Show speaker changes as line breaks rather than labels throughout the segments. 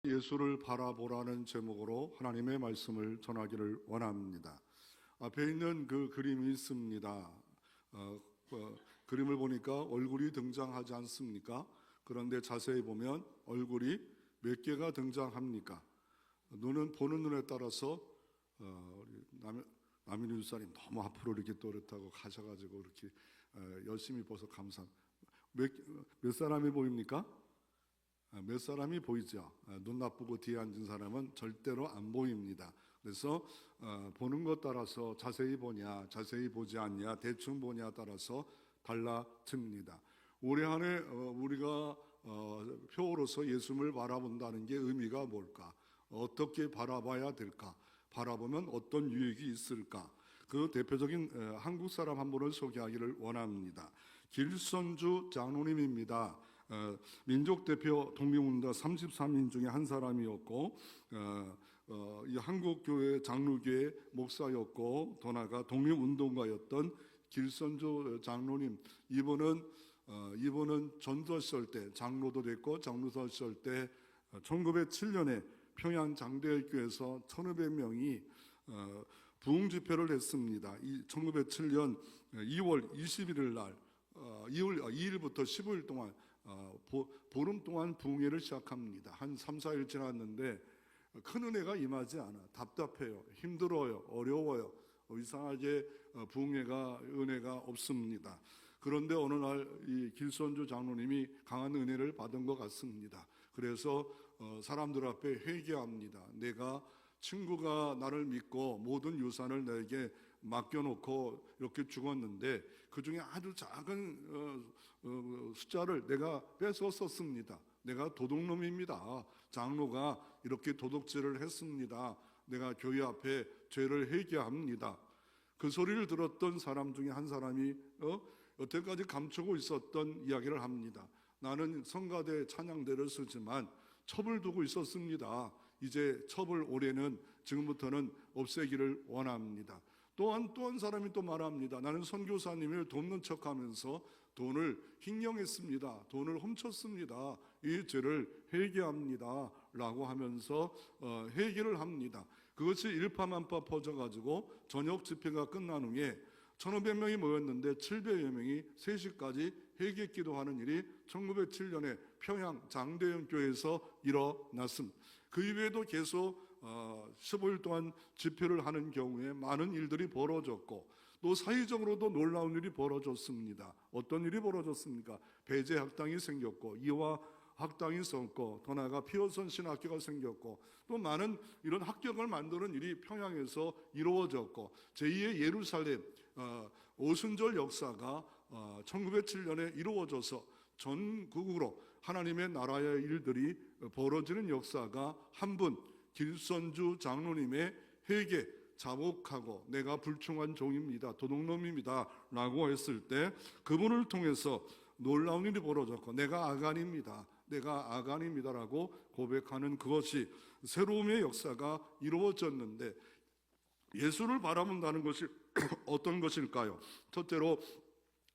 예수를 바라보라는 제목으로 하나님의 말씀을 전하기를 원합니다. 앞에 있는 그 그림이 있습니다. 그림을 보니까 얼굴이 등장하지 않습니까? 그런데 자세히 보면 얼굴이 몇 개가 등장합니까? 눈은 보는 눈에 따라서 우리 남인우 유사님 너무 앞으로 이렇게 또렷하고 가셔가지고 이렇게 열심히 보서 감사합니다. 몇 사람이 보입니까? 몇 사람이 보이죠. 눈 나쁘고 뒤에 앉은 사람은 절대로 안 보입니다. 그래서 보는 것 따라서 자세히 보냐 자세히 보지 않냐 대충 보냐 따라서 달라집니다. 올해 한 해 우리가 표로서 예수님을 바라본다는 게 의미가 뭘까? 어떻게 바라봐야 될까? 바라보면 어떤 유익이 있을까? 그 대표적인 한국 사람 한 분을 소개하기를 원합니다. 길선주 장로님입니다. 민족 대표 독립운동 33인 중에 한 사람이었고 이 한국교회 장로교회 목사였고 더 나아가 독립운동가였던 길선주 장로님. 이분은 전도했을 때 장로도 됐고 장로됐을 때 1907년에 평양 장대교회에서 1,500명이 부흥 집회를 했습니다. 1907년 2월 21일 날 2일부터 15일 동안 보름 동안 부흥회를 시작합니다. 한 3, 4일 지났는데 큰 은혜가 임하지 않아. 답답해요. 힘들어요. 어려워요. 이상하게 부흥회가 은혜가 없습니다. 그런데 어느 날 이 길선주 장로님이 강한 은혜를 받은 것 같습니다. 그래서 사람들 앞에 회개합니다. 내가 친구가 나를 믿고 모든 유산을 내게 맡겨놓고 이렇게 죽었는데 그 중에 아주 작은 숫자를 내가 뺏었었습니다. 내가 도둑놈입니다. 장로가 이렇게 도둑질을 했습니다. 내가 교회 앞에 죄를 회개합니다. 그 소리를 들었던 사람 중에 한 사람이 여태까지 감추고 있었던 이야기를 합니다. 나는 성가대 찬양대를 쓰지만 첩을 두고 있었습니다. 이제 첩을 올해는 지금부터는 없애기를 원합니다. 또 한 사람이 또 말합니다. 나는 선교사님을 돕는 척하면서 돈을 횡령했습니다. 돈을 훔쳤습니다. 이 죄를 회개합니다 라고 하면서 회개를 합니다. 그것이 일파만파 퍼져가지고 저녁 집회가 끝난 후에 1,500명이 모였는데 700여 명이 3시까지 회개 기도하는 일이 1907년에 평양 장대현 교회에서 일어났습니다. 그 이후에도 계속 15일 동안 집회를 하는 경우에 많은 일들이 벌어졌고 또 사회적으로도 놀라운 일이 벌어졌습니다. 어떤 일이 벌어졌습니까? 배제 학당이 생겼고 이화 학당이 있었고 더 나아가 피어선 신학교가 생겼고 또 많은 이런 합격을 만드는 일이 평양에서 이루어졌고 제2의 예루살렘 오순절 역사가 1907년에 이루어져서 전국으로 하나님의 나라의 일들이 벌어지는 역사가 한 분 길선주 장로님의 회개 자복하고 내가 불충한 종입니다. 도둑놈입니다 라고 했을 때 그분을 통해서 놀라운 일이 벌어졌고 내가 아간입니다라고 고백하는 그것이 새로움의 역사가 이루어졌는데 예수를 바라본다는 것이 어떤 것일까요? 첫째로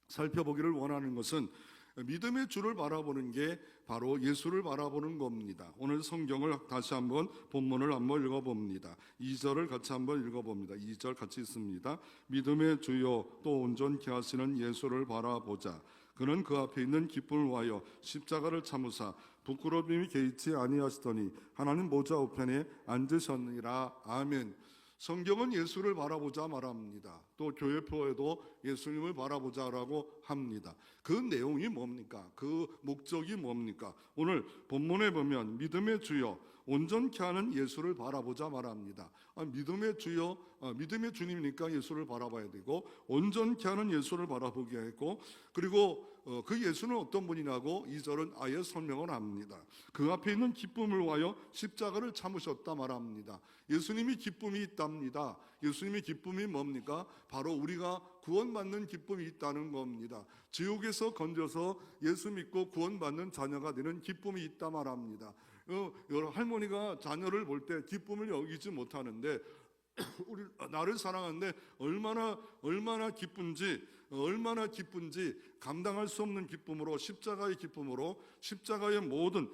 살펴보기를 원하는 것은 믿음의 주를 바라보는 게 바로 예수를 바라보는 겁니다. 오늘 성경을 다시 한번 본문을 한번 읽어봅니다. 2절을 같이 한번 읽어봅니다. 2절 같이 있습니다. 믿음의 주요 또 온전케 하시는 예수를 바라보자. 그는 그 앞에 있는 기쁨을 위하여 십자가를 참으사 부끄러움이 개의치 아니하시더니 하나님 보좌 우편에 앉으셨느니라. 아멘. 성경은 예수를 바라보자 말합니다. 또 교회표에도 예수님을 바라보자라고 합니다. 그 내용이 뭡니까? 그 목적이 뭡니까? 오늘 본문에 보면 믿음의 주여 온전케 하는 예수를 바라보자 말합니다. 믿음의 주여, 믿음의 주님이니까 예수를 바라봐야 되고 온전케 하는 예수를 바라보게 했고 그리고 그 예수는 어떤 분이냐고 2절은 아예 설명을 합니다. 그 앞에 있는 기쁨을 위하여 십자가를 참으셨다 말합니다. 예수님이 기쁨이 있답니다. 예수님의 기쁨이 뭡니까? 바로 우리가 구원받는 기쁨이 있다는 겁니다. 지옥에서 건져서 예수 믿고 구원받는 자녀가 되는 기쁨이 있다 말합니다. 여러 할머니가 자녀를 볼 때 기쁨을 여기지 못하는데 우리 나를 사랑하는데 얼마나 기쁜지 감당할 수 없는 기쁨으로, 십자가의 기쁨으로 십자가의 모든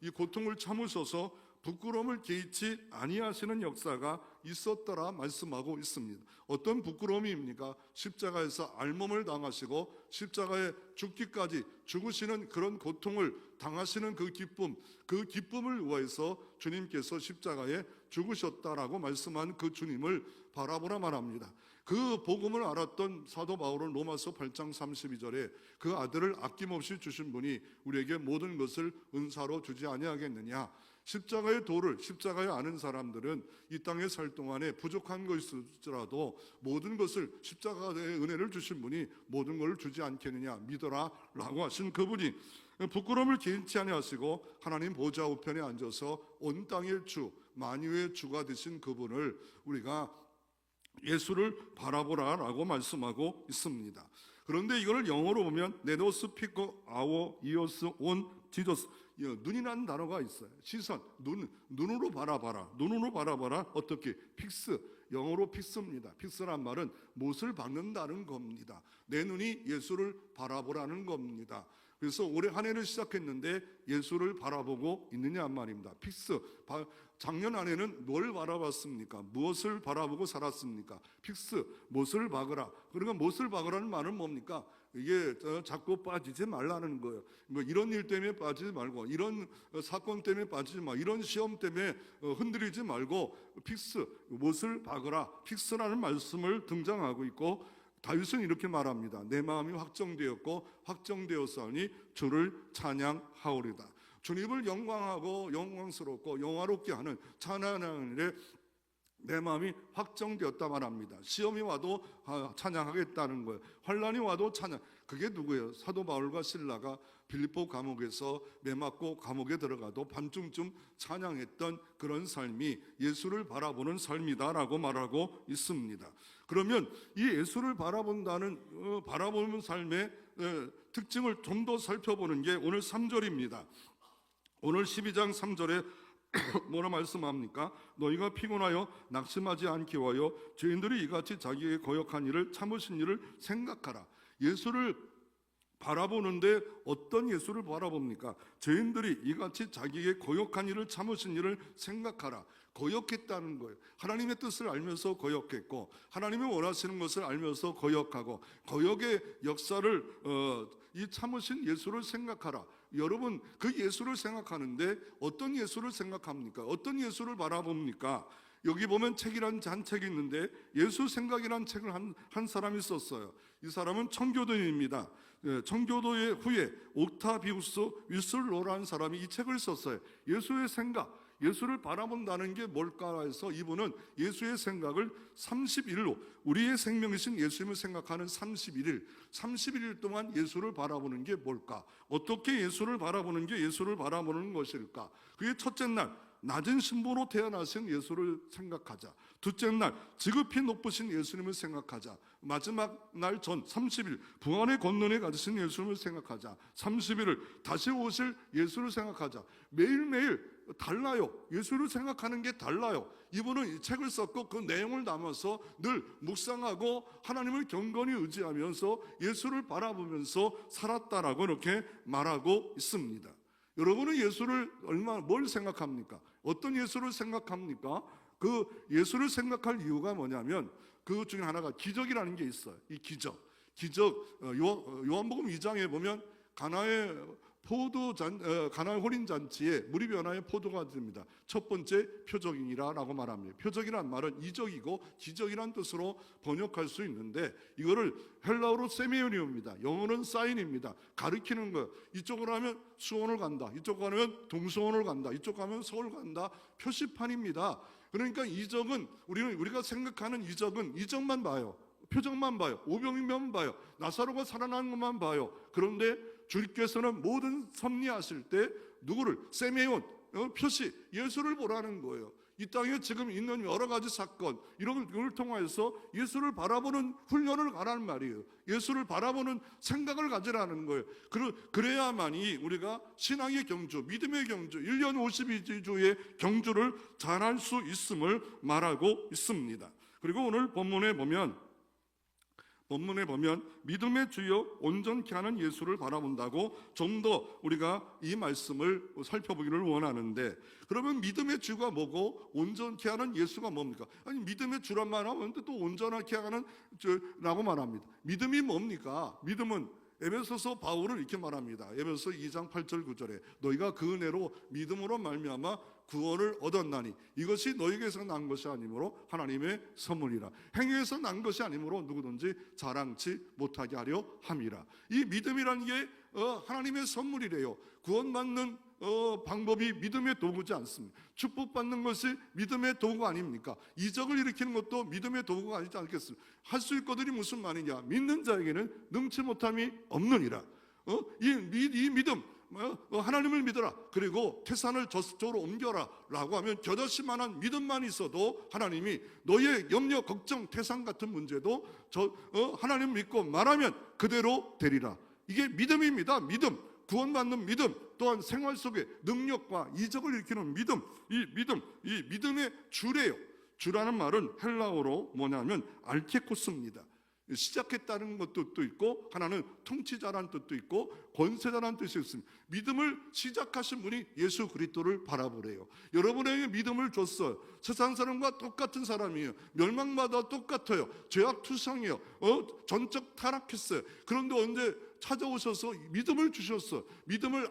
이 고통을 참으셔서 부끄러움을 개의치 아니하시는 역사가 있었더라 말씀하고 있습니다. 어떤 부끄러움입니까? 십자가에서 알몸을 당하시고 십자가에 죽기까지 죽으시는 그런 고통을 당하시는 그 기쁨을 위해서 주님께서 십자가에 죽으셨다라고 말씀한 그 주님을 바라보라 말합니다. 그 복음을 알았던 사도 바울은 로마서 8장 32절에 그 아들을 아낌없이 주신 분이 우리에게 모든 것을 은사로 주지 아니하겠느냐. 십자가의 도를, 십자가에 아는 사람들은 이 땅에 살 동안에 부족한 것일지라도 모든 것을, 십자가의 은혜를 주신 분이 모든 것을 주지 않겠느냐 믿어라 라고 하신 그분이 부끄러움을 개인치 아니하시고 하나님 보좌 우편에 앉아서 온 땅의 주, 만유의 주가 되신 그분을 우리가 예수를 바라보라 라고 말씀하고 있습니다. 그런데 이걸 영어로 보면 네노스 피코 아워 이오스 온 지저스, 눈이라는 단어가 있어요. 시선, 눈으로 바라봐라. 눈으로 바라봐라. 어떻게? 픽스, 영어로 픽스입니다. 픽스란 말은 못을 박는다는 겁니다. 내 눈이 예수를 바라보라는 겁니다. 그래서 올해 한 해를 시작했는데 예수를 바라보고 있느냐 말입니다. 픽스. 작년 한 해는 뭘 바라봤습니까? 무엇을 바라보고 살았습니까? 픽스, 못을 박으라. 그러니까 못을 박으라는 말은 뭡니까? 이게 자꾸 빠지지 말라는 거예요. 뭐 이런 일 때문에 빠지지 말고, 이런 사건 때문에 빠지지 마, 이런 시험 때문에 흔들리지 말고 픽스, 못을 박으라. 픽스라는 말씀을 등장하고 있고, 다윗은 이렇게 말합니다. 내 마음이 확정되었고 확정되었사오니 주를 찬양하오리다. 주님을 영광하고 영광스럽고 영화롭게 하는 찬양하는 일에 내 마음이 확정되었다 말합니다. 시험이 와도 찬양하겠다는 거예요. 환란이 와도 찬양. 그게 누구예요? 사도 바울과 실라가 빌립보 감옥에서 매맞고 감옥에 들어가도 밤중쯤 찬양했던 그런 삶이 예수를 바라보는 삶이다라고 말하고 있습니다. 그러면 이 예수를 바라보는 삶의 특징을 좀 더 살펴보는 게 오늘 3절입니다. 오늘 12장 3절에 뭐라 말씀합니까? 너희가 피곤하여 낙심하지 않게 하여 죄인들이 이같이 자기에게 거역한 일을 참으신 일을 생각하라. 예수를 바라보는데 어떤 예수를 바라봅니까? 죄인들이 이같이 자기에게 거역한 일을 참으신 일을 생각하라. 거역했다는 거예요. 하나님의 뜻을 알면서 거역했고 하나님이 원하시는 것을 알면서 거역하고, 거역의 역사를 이 참으신 예수를 생각하라. 여러분, 그 예수를 생각하는데 어떤 예수를 생각합니까? 어떤 예수를 바라봅니까? 여기 보면 책이란 한 책이 있는데 예수 생각이란 책을 한 사람이 썼어요. 이 사람은 청교도인입니다. 청교도의 후예 옥타비우스 위슬로라는 사람이 이 책을 썼어요. 예수의 생각, 예수를 바라본다는 게 뭘까 해서 이분은 예수의 생각을 31일로, 우리의 생명이신 예수님을 생각하는 31일 동안 예수를 바라보는 게 뭘까? 어떻게 예수를 바라보는 게 예수를 바라보는 것일까? 그게 첫째 날 낮은 신부로 태어나신 예수를 생각하자. 둘째 날 지극히 높으신 예수님을 생각하자. 마지막 날 전 30일 부활의 권능에 가지신 예수님을 생각하자. 30일을 다시 오실 예수를 생각하자. 매일매일 달라요. 예수를 생각하는 게 달라요. 이분은 이 책을 썼고 그 내용을 담아서 늘 묵상하고 하나님을 경건히 의지하면서 예수를 바라보면서 살았다라고 이렇게 말하고 있습니다. 여러분은 예수를 뭘 생각합니까? 어떤 예수를 생각합니까? 그 예수를 생각할 이유가 뭐냐면 그 중에 하나가 기적이라는 게 있어요. 이 기적 요한복음 2장에 보면 가나의 홀인 잔치에 물이 변하여 포도가 됩니다. 첫 번째 표적이라고 말합니다. 표적이란 말은 이적이고 기적이란 뜻으로 번역할 수 있는데 이거를 헬라어로 세메오니오입니다. 영어는 사인입니다. 가리키는 거. 이쪽으로 하면 수원을 간다. 이쪽으로 가면 동수원을 간다. 이쪽 가면 서울 간다. 표시판입니다. 그러니까 이적은 우리가 생각하는 이적은 이적만 봐요. 표적만 봐요. 오병이면 봐요. 나사로가 살아나는 것만 봐요. 그런데 주님께서는 모든 섭리하실 때 누구를? 세메온, 표시, 예수를 보라는 거예요. 이 땅에 지금 있는 여러 가지 사건 이런 걸 통해서 예수를 바라보는 훈련을 가라는 말이에요. 예수를 바라보는 생각을 가지라는 거예요. 그래야만이 우리가 신앙의 경주, 믿음의 경주, 1년 52주의 경주를 잘할 수 있음을 말하고 있습니다. 그리고 오늘 본문에 보면 믿음의 주여 온전케 하는 예수를 바라본다고 좀 더 우리가 이 말씀을 살펴보기를 원하는데, 그러면 믿음의 주가 뭐고 온전케 하는 예수가 뭡니까? 아니, 믿음의 주란 말하면 또 온전하게 하는 라고 말합니다. 믿음이 뭡니까? 믿음은 에베소서 바울은 이렇게 말합니다. 에베소서 2장 8절 9절에 너희가 그 은혜로 믿음으로 말미암아 구원을 얻었나니 이것이 너희에게서 난 것이 아니므로 하나님의 선물이라. 행위에서 난 것이 아니므로 누구든지 자랑치 못하게 하려 함이라. 이 믿음이라는 게 하나님의 선물이래요. 구원받는 방법이 믿음의 도구지 않습니다. 축복받는 것이 믿음의 도구 아닙니까? 이적을 일으키는 것도 믿음의 도구가 아니지 않겠습니까? 할 수 있거든이 무슨 말이냐? 믿는 자에게는 능치 못함이 없느니라. 이 믿음, 하나님을 믿어라, 그리고 태산을 저쪽으로 옮겨라 라고 하면 겨자씨만한 믿음만 있어도 하나님이 너의 염려, 걱정, 태산 같은 문제도 하나님 믿고 말하면 그대로 되리라. 이게 믿음입니다. 믿음, 구원받는 믿음, 또한 생활 속에 능력과 이적을 일으키는 믿음, 이 믿음의 주래요. 주라는 말은 헬라어로 뭐냐면 알케코스입니다. 시작했다는 것도 있고, 하나는 통치자라는 뜻도 있고 권세자라는 뜻이 있습니다. 믿음을 시작하신 분이 예수 그리스도를 바라보래요. 여러분에게 믿음을 줬어요. 세상 사람과 똑같은 사람이에요. 멸망마다 똑같아요. 죄악 투성이에요. 전적 타락했어요. 그런데 언제 찾아오셔서 믿음을 주셨어. 믿음을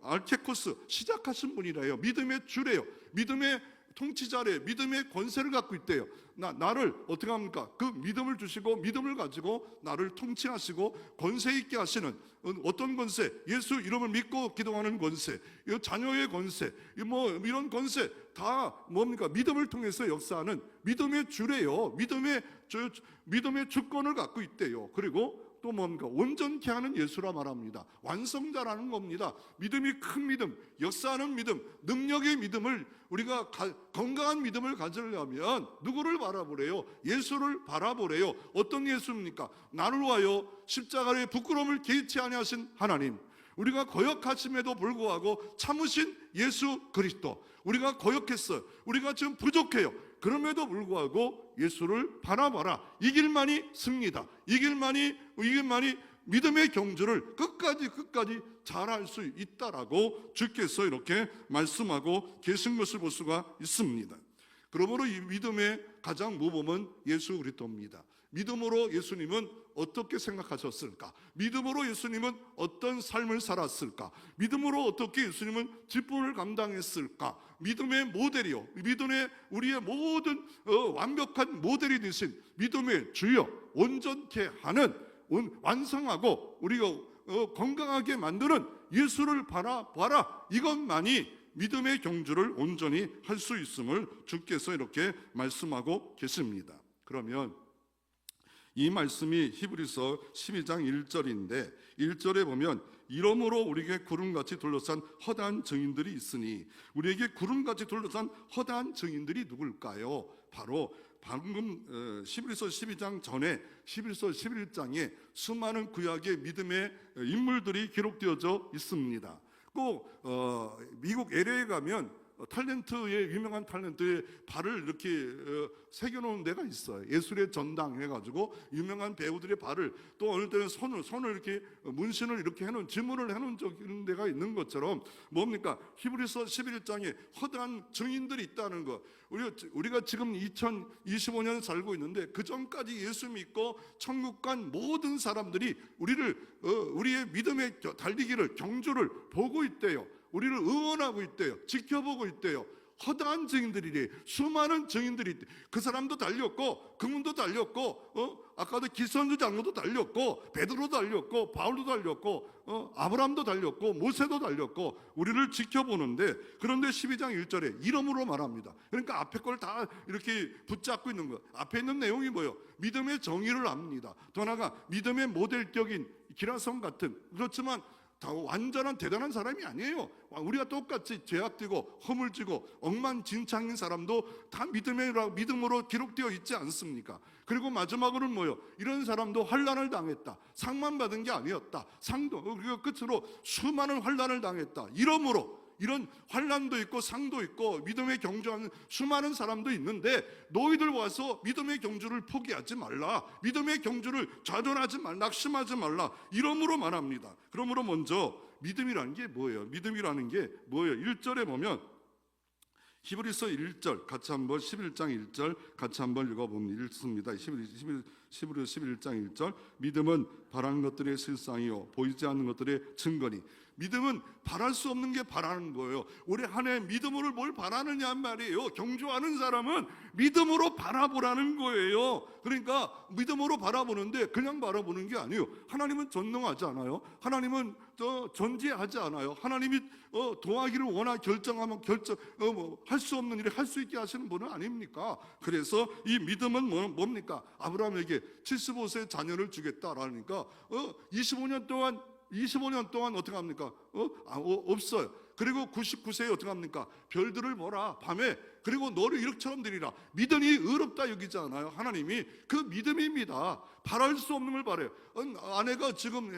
알케코스 시작하신 분이래요. 믿음의 주래요. 믿음의 통치자래. 믿음의 권세를 갖고 있대요. 나를 어떻게 합니까? 그 믿음을 주시고 믿음을 가지고 나를 통치하시고 권세 있게 하시는 어떤 권세? 예수 이름을 믿고 기도하는 권세, 자녀의 권세, 이런 권세 다 뭡니까? 믿음을 통해서 역사하는 믿음의 주래요. 믿음의 주권을 갖고 있대요. 그리고 또 뭡니까? 온전케 하는 예수라 말합니다. 완성자라는 겁니다. 믿음이 큰 믿음, 역사하는 믿음, 능력의 믿음을 우리가 건강한 믿음을 가지려면 누구를 바라보래요? 예수를 바라보래요. 어떤 예수입니까? 나를 위하여 십자가의 부끄러움을 개의치 아니하신 하나님, 우리가 거역하심에도 불구하고 참으신 예수 그리스도. 우리가 거역했어요. 우리가 지금 부족해요. 그럼에도 불구하고 예수를 바라봐라. 이 길만이 승리다. 이 길만이 믿음의 경주를 끝까지 잘할 수 있다라고 주께서 이렇게 말씀하고 계신 것을 볼 수가 있습니다. 그러므로 이 믿음의 가장 모범은 예수 그리스도입니다. 믿음으로 예수님은 어떻게 생각하셨을까? 믿음으로 예수님은 어떤 삶을 살았을까? 믿음으로 어떻게 예수님은 직분을 감당했을까? 믿음의 모델이요, 믿음의 우리의 모든 완벽한 모델이 되신 믿음의 주여, 온전케 하는, 완성하고 우리가 건강하게 만드는 예수를 바라봐라. 이것만이 믿음의 경주를 온전히 할 수 있음을 주께서 이렇게 말씀하고 계십니다. 그러면 이 말씀이 히브리서 12장 1절인데 1절에 보면 이러므로 우리에게 구름같이 둘러싼 허다한 증인들이 있으니, 우리에게 구름같이 둘러싼 허다한 증인들이 누굴까요? 바로 방금 히브리서 12장 전에 히브리서 11장에 수많은 구약의 믿음의 인물들이 기록되어져 있습니다. 꼭 미국 LA에 가면 유명한 탤런트의 발을 이렇게 새겨놓은 데가 있어요. 예술의 전당 해가지고 유명한 배우들의 발을, 또 어느 때는 손을 이렇게 문신을 이렇게 해놓은, 지문을 해놓은 이런 데가 있는 것처럼 뭡니까? 히브리서 11장에 허다한 증인들이 있다는 거. 우리가 지금 2025년 살고 있는데 그 전까지 예수 믿고 천국 간 모든 사람들이 우리의 믿음의 달리기를, 경주를 보고 있대요. 우리를 응원하고 있대요. 지켜보고 있대요. 허다한 증인들이래. 수많은 증인들이 있대. 그 사람도 달렸고, 그분도 달렸고, 아까도 기선주 장로도 달렸고, 베드로도 달렸고, 바울도 달렸고, 아브라함도 달렸고, 모세도 달렸고, 우리를 지켜보는데, 그런데 12장 1절에 이름으로 말합니다. 그러니까 앞에 걸 다 이렇게 붙잡고 있는 거. 앞에 있는 내용이 뭐예요? 믿음의 정의를 압니다. 더 나아가 믿음의 모델격인 기라성 같은, 그렇지만 다 완전한 대단한 사람이 아니에요. 우리가 똑같이 죄악되고 허물지고 엉망진창인 사람도 다 믿음으로 기록되어 있지 않습니까? 그리고 마지막으로는 뭐예요? 이런 사람도 환난을 당했다. 상만 받은 게 아니었다. 상도 그리고 끝으로 수많은 환난을 당했다. 이러므로 이런 환난도 있고 상도 있고 믿음의 경주하는 수많은 사람도 있는데, 너희들 와서 믿음의 경주를 포기하지 말라, 믿음의 경주를 좌절하지 말라, 낙심하지 말라, 이러므로 말합니다. 그러므로 먼저 믿음이라는 게 뭐예요? 믿음이라는 게 뭐예요? 1절에 보면 히브리서 1절 같이 한번 11장 1절 같이 한번 읽어보면 읽습니다. 히브리서 11장 1절 믿음은 바라는 것들의 실상이요 보이지 않는 것들의 증거니. 믿음은 바랄 수 없는 게 바라는 거예요. 올해 한 해 믿음으로 뭘 바라느냐 말이에요. 경주하는 사람은 믿음으로 바라보라는 거예요. 그러니까 믿음으로 바라보는데 그냥 바라보는 게 아니에요. 하나님은 전능하지 않아요. 하나님은 전지하지 않아요. 하나님이 도와기를 원하 결정하면 할 수 없는 일을 할 수 있게 하시는 분은 아닙니까? 그래서 이 믿음은 뭡니까? 아브라함에게 75세 자녀를 주겠다라니까 25년 동안 어떻게 합니까? 없어요. 그리고 99세에 어떻게 합니까? 별들을 보라 밤에, 그리고 너를 이렇게처럼 되리라. 믿음이 의롭다 여기지 않아요? 하나님이 그 믿음입니다. 바랄 수 없는 걸 바래요. 아내가 지금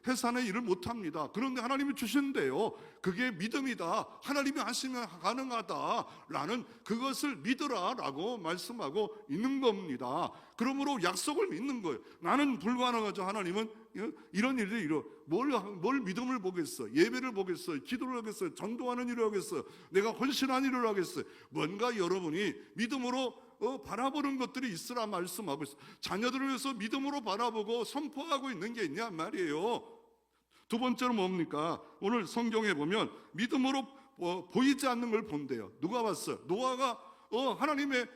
회사내 일을 못합니다. 그런데 하나님이 주신대요. 그게 믿음이다. 하나님이 하시면 가능하다라는 그것을 믿으라라고 말씀하고 있는 겁니다. 그러므로 약속을 믿는 거예요. 나는 불가능하죠. 하나님은 이런 일이 뭘 믿음을 보겠어? 예배를 보겠어요? 기도를 하겠어요? 전도하는 일을 하겠어요? 내가 헌신한 일을 하겠어요? 뭔가 여러분이 믿음으로 바라보는 것들이 있으라 말씀하고 있어요. 자녀들을 위해서 믿음으로 바라보고 선포하고 있는 게 있냐 말이에요. 두 번째로 뭡니까? 오늘 성경에 보면 믿음으로 보이지 않는 걸 본대요. 누가 봤어요? 노아가 하나님의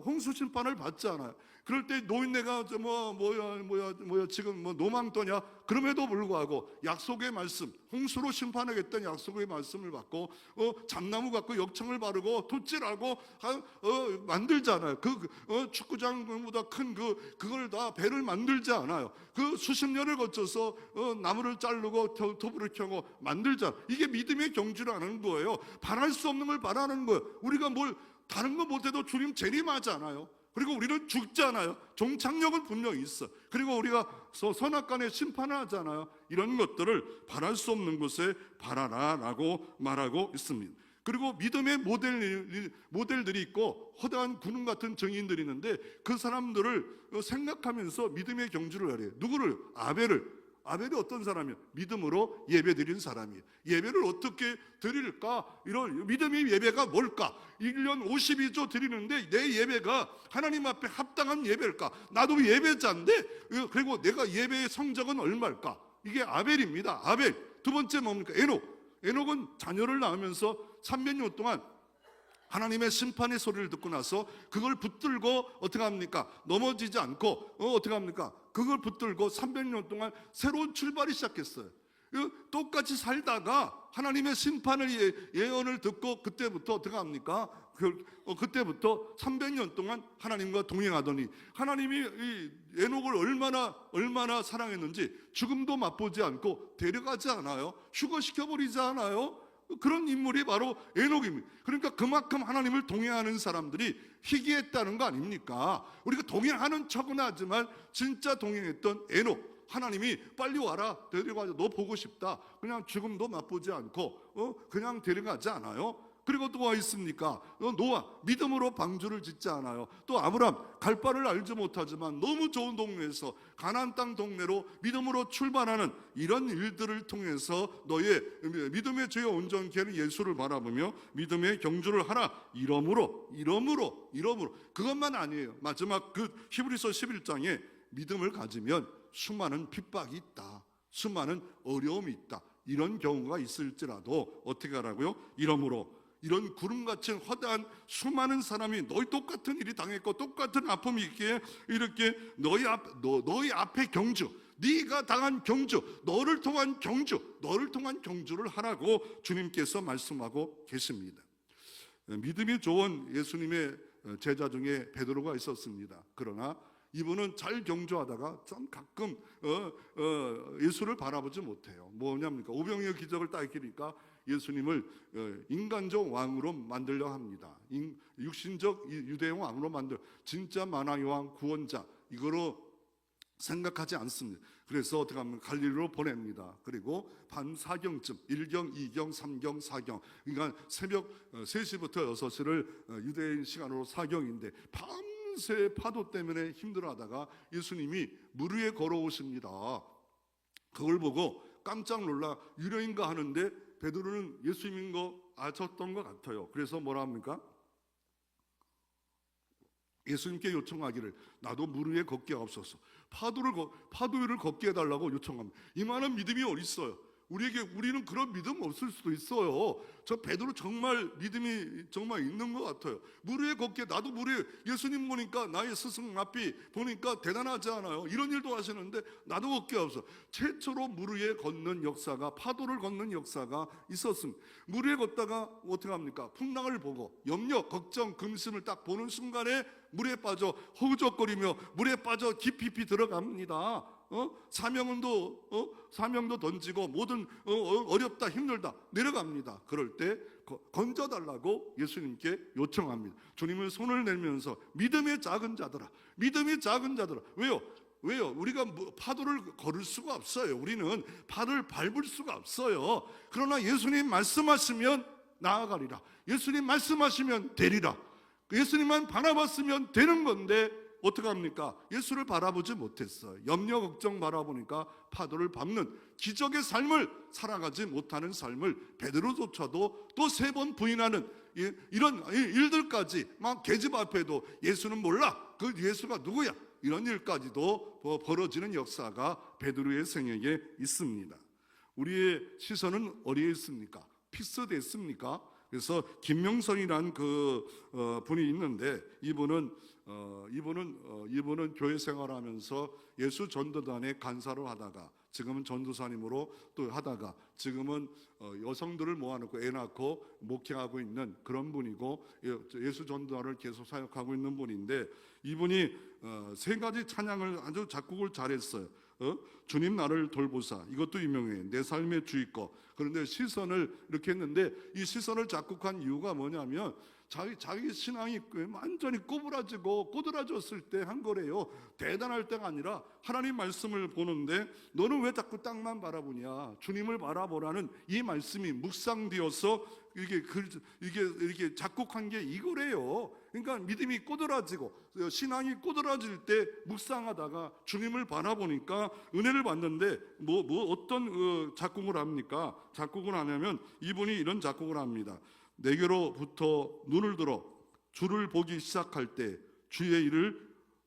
홍수 심판을 받지 않아요. 그럴 때 노인네가 지금 노망 떠냐? 그럼에도 불구하고 약속의 말씀, 홍수로 심판하겠다는 약속의 말씀을 받고 잠나무 갖고 역청을 바르고 돛질하고 만들잖아요. 축구장보다 큰 그걸 다 배를 만들지 않아요. 그 수십 년을 거쳐서 나무를 자르고 토불을 켜고 만들자. 이게 믿음의 경주라는 거예요. 바랄 수 없는 걸 바라는 거예요. 우리가 뭘 다른 거 못해도 주님 재림하잖아요. 그리고 우리는 죽잖아요. 종착역은 분명히 있어. 그리고 우리가 선악간에 심판을 하잖아요. 이런 것들을 바랄 수 없는 곳에 바라라라고 말하고 있습니다. 그리고 믿음의 모델들이 있고 허다한 군웅 같은 정인들이 있는데 그 사람들을 생각하면서 믿음의 경주를 하래요. 누구를? 아벨이 어떤 사람이에요? 믿음으로 예배 드린 사람이에요. 예배를 어떻게 드릴까? 이런 믿음의 예배가 뭘까? 1년 52조 드리는데 내 예배가 하나님 앞에 합당한 예배일까? 나도 예배자인데 그리고 내가 예배의 성적은 얼마일까? 이게 아벨입니다. 아벨. 두 번째 뭡니까? 에녹은 자녀를 낳으면서 300년 동안 하나님의 심판의 소리를 듣고 나서 그걸 붙들고 어떻게 합니까? 넘어지지 않고 어떻게 합니까? 그걸 붙들고 300년 동안 새로운 출발이 시작했어요. 똑같이 살다가 하나님의 심판의 예언을 듣고 그때부터 어떻게 합니까? 그때부터 300년 동안 하나님과 동행하더니 하나님이 이 에녹을 얼마나 사랑했는지 죽음도 맛보지 않고 데려가지 않아요? 휴거시켜버리지 않아요? 그런 인물이 바로 에녹입니다. 그러니까 그만큼 하나님을 동행하는 사람들이 희귀했다는 거 아닙니까? 우리가 동행하는 척은 하지만 진짜 동행했던 에녹, 하나님이 빨리 와라, 데려가자, 너 보고 싶다. 그냥 죽음도 맛보지 않고 그냥 데려가지 않아요? 그리고 또 뭐 있습니까? 노아, 믿음으로 방주를 짓지 않아요. 또 아브람, 갈 바를 알지 못하지만 너무 좋은 동네에서 가나안 땅 동네로 믿음으로 출발하는 이런 일들을 통해서 너의 믿음의 죄의 온전케 하는 예수를 바라보며 믿음의 경주를 하라. 이러므로 그것만 아니에요. 마지막 그 히브리서 11장에 믿음을 가지면 수많은 핍박이 있다, 수많은 어려움이 있다, 이런 경우가 있을지라도 어떻게 하라고요? 이러므로 이런 구름같이 허다한 수많은 사람이 너희 똑같은 일이 당했고 똑같은 아픔이 있기에 이렇게 너희 앞에 경주, 네가 당한 경주, 너를 통한 경주를 하라고 주님께서 말씀하고 계십니다. 믿음이 좋은 예수님의 제자 중에 베드로가 있었습니다. 그러나 이분은 잘 경주하다가 좀 가끔 예수를 바라보지 못해요. 뭐냐입니까? 오병이어 기적을 딱 읽으니까 예수님을 인간적 왕으로 만들려 합니다. 육신적 유대인 왕으로 만들, 진짜 만왕의 왕 구원자 이거로 생각하지 않습니다. 그래서 어떻게 하면 갈릴리로 보냅니다. 그리고 밤 4경쯤 1경, 2경, 3경, 4경, 그러니까 새벽 3시부터 6시를 유대인 시간으로 4경인데 밤새 파도 때문에 힘들어하다가 예수님이 물 위에 걸어오십니다. 그걸 보고 깜짝 놀라 유령인가 하는데 베드로는 예수님인 거 아셨던 것 같아요. 그래서 뭐라 합니까? 예수님께 요청하기를 나도 물 위에 걷게 하옵소서. 파도 위를 걷게 해달라고 요청합니다. 이만한 믿음이 어디 있어요? 우리는 그런 믿음 없을 수도 있어요. 저 베드로 정말 믿음이 정말 있는 것 같아요. 물 위에 걷게, 나도 물 위에 예수님 보니까 나의 스승 랍비 보니까 대단하지 않아요? 이런 일도 하시는데 나도 걷게 하옵소서. 최초로 물 위에 걷는 역사가, 파도를 걷는 역사가 있었습니다. 물 위에 걷다가 어떻게 합니까? 풍랑을 보고 염려, 걱정, 근심을 딱 보는 순간에 물에 빠져 허우적거리며 물에 빠져 깊이 들어갑니다. 사명도 던지고 모든 어렵다 힘들다 내려갑니다. 그럴 때 건져달라고 예수님께 요청합니다. 주님은 손을 내밀면서 믿음의 작은 자들아, 믿음의 작은 자들아. 왜요? 우리가 파도를 걸을 수가 없어요. 우리는 파도를 밟을 수가 없어요. 그러나 예수님 말씀하시면 나아가리라. 예수님 말씀하시면 되리라. 예수님만 바라봤으면 되는 건데 어떻게 합니까? 예수를 바라보지 못했어요. 염려 걱정 바라보니까 파도를 밟는 기적의 삶을 살아가지 못하는 삶을 베드로조차도 또 3번 부인하는 이런 일들까지 막 계집 앞에도 예수는 몰라, 그 예수가 누구야, 이런 일까지도 벌어지는 역사가 베드로의 생애에 있습니다. 우리의 시선은 어디에 있습니까? 픽스됐습니까? 그래서 김명선이라는 분이 있는데 이분은 교회 생활하면서 예수 전도단의 간사를 하다가 지금은 전도사님으로 또 하다가 지금은 여성들을 모아놓고 애 낳고 목회하고 있는 그런 분이고 예수 전도단을 계속 사역하고 있는 분인데 이분이 3가지 찬양을 아주 작곡을 잘했어요. 주님 나를 돌보사, 이것도 유명해. 내 삶의 주의거. 그런데 시선을 이렇게 했는데 이 시선을 작곡한 이유가 뭐냐면 자기 신앙이 완전히 꼬드라졌을 때 한 거래요. 대단할 때가 아니라 하나님 말씀을 보는데 너는 왜 자꾸 땅만 바라보냐, 주님을 바라보라는 이 말씀이 묵상되어서 이게 작곡한 게 이거래요. 그러니까 믿음이 꼬드라지고 신앙이 꼬드라질 때 묵상하다가 주님을 바라보니까 은혜를 받는데 어떤 작곡을 합니까? 작곡을 하냐면 이분이 이런 작곡을 합니다. 내게로부터 눈을 들어 주를 보기 시작할 때 주의 일을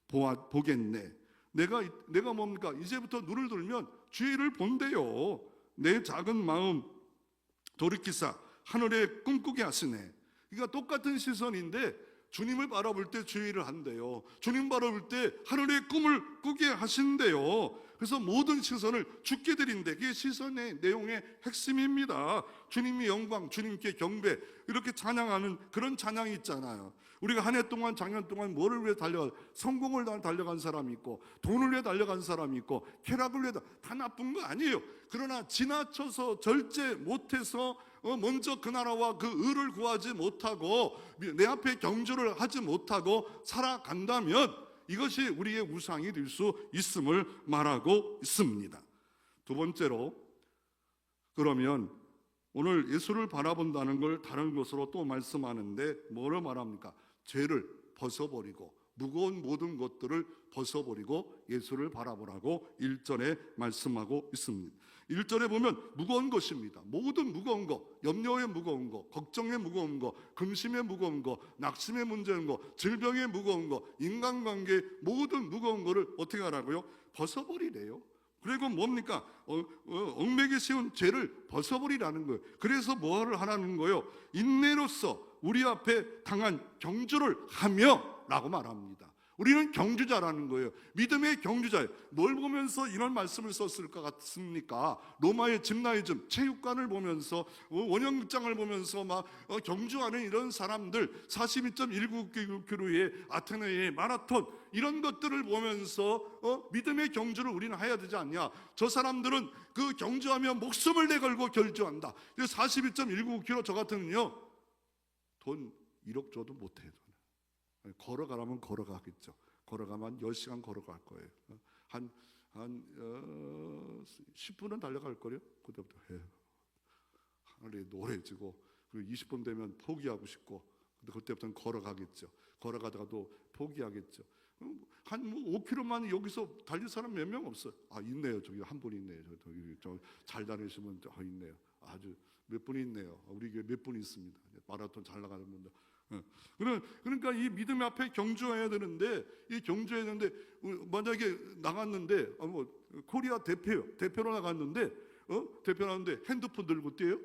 보겠네. 내가 뭡니까? 이제부터 눈을 들면 주의 일을 본대요. 내 작은 마음 돌이키사 하늘에 꿈꾸게 하시네. 그러니까 똑같은 시선인데 주님을 바라볼 때 주의 일을 한대요. 주님 바라볼 때 하늘의 꿈을 꾸게 하신대요. 그래서 모든 시선을 주께 드린대. 그게 시선의 내용의 핵심입니다. 주님의 영광, 주님께 경배, 이렇게 찬양하는 그런 찬양이 있잖아요. 우리가 한 해 동안, 작년 동안 뭐를 위해 성공을 달려간 사람이 있고, 돈을 위해 달려간 사람이 있고, 쾌락을 위해 다 나쁜 거 아니에요. 그러나 지나쳐서 절제 못해서 먼저 그 나라와 그 의를 구하지 못하고 내 앞에 경주를 하지 못하고 살아간다면 이것이 우리의 우상이 될 수 있음을 말하고 있습니다. 2번째로, 그러면 오늘 예수를 바라본다는 걸 다른 것으로 또 말씀하는데 뭐를 말합니까? 죄를 벗어버리고 무거운 모든 것들을 벗어버리고 예수를 바라보라고 1절에 말씀하고 있습니다. 1절에 보면 무거운 것입니다. 모든 무거운 거, 염려의 무거운 거, 걱정의 무거운 거, 근심의 무거운 거, 낙심의 문제인 거, 질병의 무거운 거, 인간관계 모든 무거운 거를 어떻게 하라고요? 벗어버리래요. 그리고 뭡니까? 얽매기 쉬운 죄를 벗어버리라는 거예요. 그래서 뭐를 하라는 거예요? 인내로서 우리 앞에 당한 경주를 하며 라고 말합니다. 우리는 경주자라는 거예요. 믿음의 경주자예요. 뭘 보면서 이런 말씀을 썼을 것 같습니까? 로마의 짐나이즘, 체육관을 보면서, 원형극장을 보면서 막 경주하는 이런 사람들, 42.199km의 아테네의 마라톤, 이런 것들을 보면서 믿음의 경주를 우리는 해야 되지 않냐? 저 사람들은 그 경주하면 목숨을 내걸고 결주한다. 42.199km 저 같으면요, 돈 1억 줘도 못해요. 걸어가라면 걸어가겠죠. 걸어가면 10시간 걸어갈 거예요. 한 10분은 달려갈 거예요. 그때부터 하늘이 노래지고, 그리고 20분 되면 포기하고 싶고, 근데 그때부터는 걸어가겠죠. 걸어가다가도 포기하겠죠. 한 5km만 여기서 달릴 사람 몇 명 없어요. 있네요. 저기 한 분 있네요. 저 잘 다니시면 있네요. 아주 몇 분이 있네요. 우리 교회 몇 분 있습니다. 마라톤 잘 나가는 분들. 그러니까 이 믿음 앞에 경주해야 되는데, 이 경주해야 되는데, 만약에 나갔는데, 코리아 대표로 나갔는데, 대표 나갔는데 핸드폰 들고 뛰어요?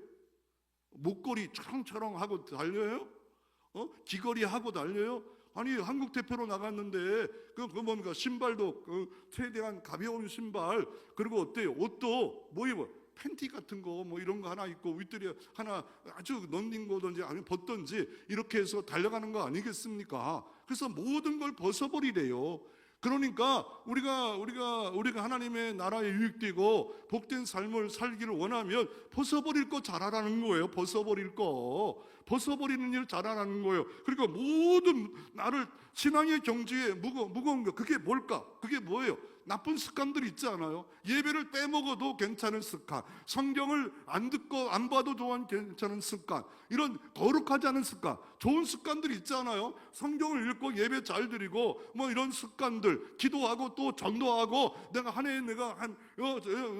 목걸이 차렁차렁 하고 달려요? 귀걸이 하고 달려요? 아니, 한국 대표로 나갔는데, 그 뭡니까? 신발도 최대한 가벼운 신발, 그리고 어때요? 옷도 뭐 입어? 팬티 같은 거 뭐 이런 거 하나 입고 윗들이 하나 아주 런닝 거든지 아니면 벗든지 이렇게 해서 달려가는 거 아니겠습니까? 그래서 모든 걸 벗어버리래요. 그러니까 우리가 하나님의 나라에 유익되고 복된 삶을 살기를 원하면 벗어버릴 거 잘하라는 거예요. 벗어버리는 일 잘하라는 거예요. 그러니까 모든 나를 신앙의 경주에 무거운 거, 그게 뭘까? 그게 뭐예요? 나쁜 습관들 있지 않아요? 예배를 빼먹어도 괜찮은 습관, 성경을 안 듣고 안 봐도 괜찮은 습관, 이런 거룩하지 않은 습관, 좋은 습관들 있지 않아요? 성경을 읽고 예배 잘 드리고 뭐 이런 습관들, 기도하고 또 전도하고, 내가 한 해에 내가